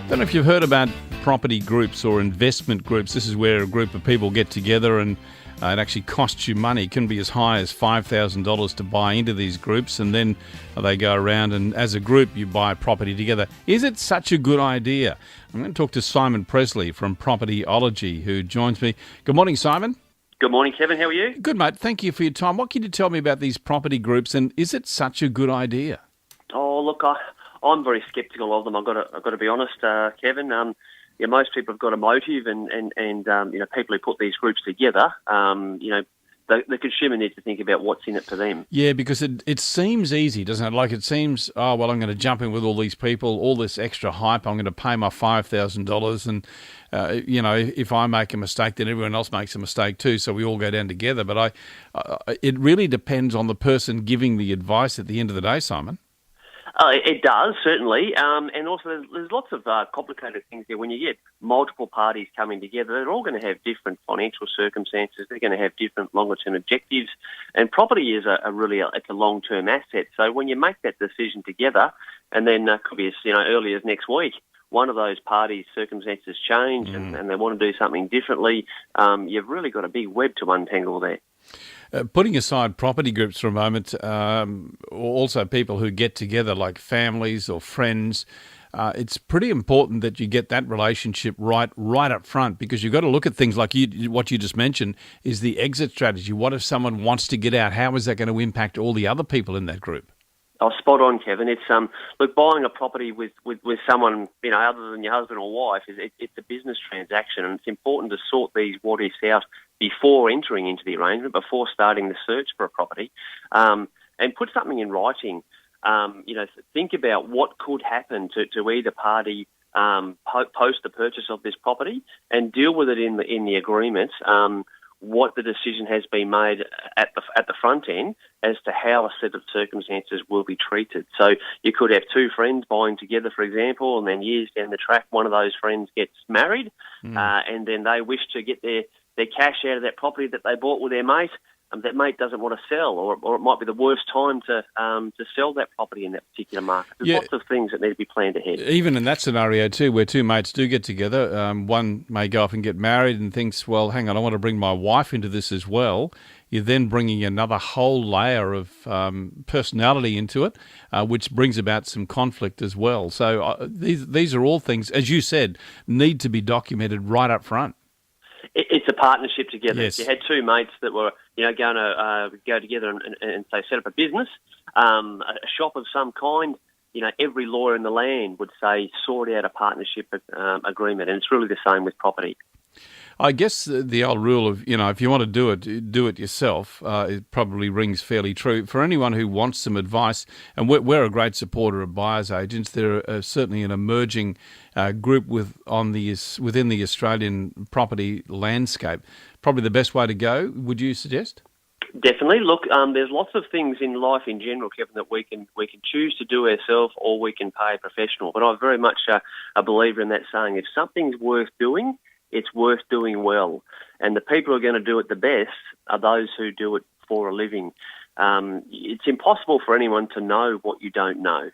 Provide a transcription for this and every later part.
Don't know if you've heard about property groups or investment groups. This is where a group of people get together and it actually costs you money. It can be as high as $5,000 to buy into these groups, and then they go around and as a group you buy property together. Is it such a good idea? I'm going to talk to Simon Presley from Propertyology, who joins me. Good morning, Simon. Good morning, Kevin. How are you? Good, mate. Thank you for your time. What can you tell me about these property groups, and is it such a good idea? Oh, look, I'm very sceptical of them. I've got to be honest, Kevin. Most people have got a motive, and people who put these groups together, the consumer needs to think about what's in it for them. Yeah, because it seems easy, doesn't it? Like it seems, I'm going to jump in with all these people, all this extra hype. I'm going to pay my $5,000, and if I make a mistake, then everyone else makes a mistake too. So we all go down together. But it really depends on the person giving the advice at the end of the day, Simon. It does, certainly. And also there's lots of complicated things there. When you get multiple parties coming together, they're all going to have different financial circumstances. They're going to have different longer-term objectives. And property is it's a long-term asset. So when you make that decision together, and then could be early as next week, one of those parties' circumstances change and they want to do something differently, you've really got a big web to untangle there. Putting aside property groups for a moment, also people who get together like families or friends, it's pretty important that you get that relationship right up front, because you've got to look at things like what you just mentioned is the exit strategy. What if someone wants to get out? How is that going to impact all the other people in that group? Oh, spot on, Kevin. It's buying a property with someone other than your husband or wife it's a business transaction, and it's important to sort these what ifs out before entering into the arrangement, before starting the search for a property, and put something in writing. Think about what could happen to either party post the purchase of this property, and deal with it in the agreement. What the decision has been made at the front end as to how a set of circumstances will be treated. So you could have two friends buying together, for example, and then years down the track, one of those friends gets married, and then they wish to get their cash out of that property that they bought with their mate. That mate doesn't want to sell, or it might be the worst time to sell that property in that particular market. There's lots of things that need to be planned ahead. Even in that scenario too, where two mates do get together, one may go off and get married and thinks, well, hang on, I want to bring my wife into this as well. You're then bringing another whole layer of personality into it, which brings about some conflict as well. So these are all things, as you said, need to be documented right up front. It's a partnership together. Yes. You had two mates that were, going to go together and say set up a business, a shop of some kind. Every lawyer in the land would say sort out a partnership agreement, and it's really the same with property. I guess the old rule of, if you want to do it yourself, it probably rings fairly true. For anyone who wants some advice, and we're a great supporter of buyers agents, they're certainly an emerging group within the Australian property landscape. Probably the best way to go, would you suggest? Definitely. Look, there's lots of things in life in general, Kevin, that we can choose to do ourselves, or we can pay a professional. But I'm very much a believer in that saying, if something's worth doing, it's worth doing well. And the people who are going to do it the best are those who do it for a living. It's impossible for anyone to know what you don't know,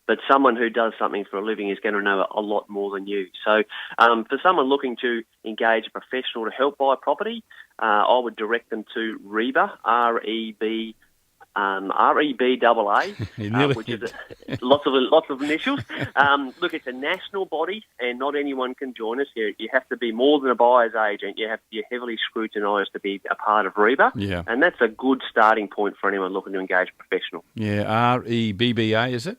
but someone who does something for a living is going to know a lot more than you. So for someone looking to engage a professional to help buy a property, I would direct them to REBA, REBAA, which is lots of initials. Look, it's a national body, and not anyone can join us here. You have to be more than a buyer's agent. You have to be heavily scrutinised to be a part of REBA, and that's a good starting point for anyone looking to engage a professional. Yeah, REBBA, is it?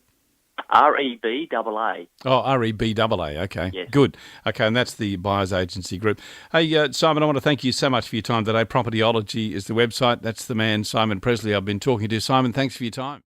REBAA. Oh, REBAA. Okay, yes. Good. Okay, and that's the buyers agency group. Hey, Simon, I want to thank you so much for your time today. Propertyology is the website. That's the man, Simon Presley, I've been talking to. Simon, thanks for your time.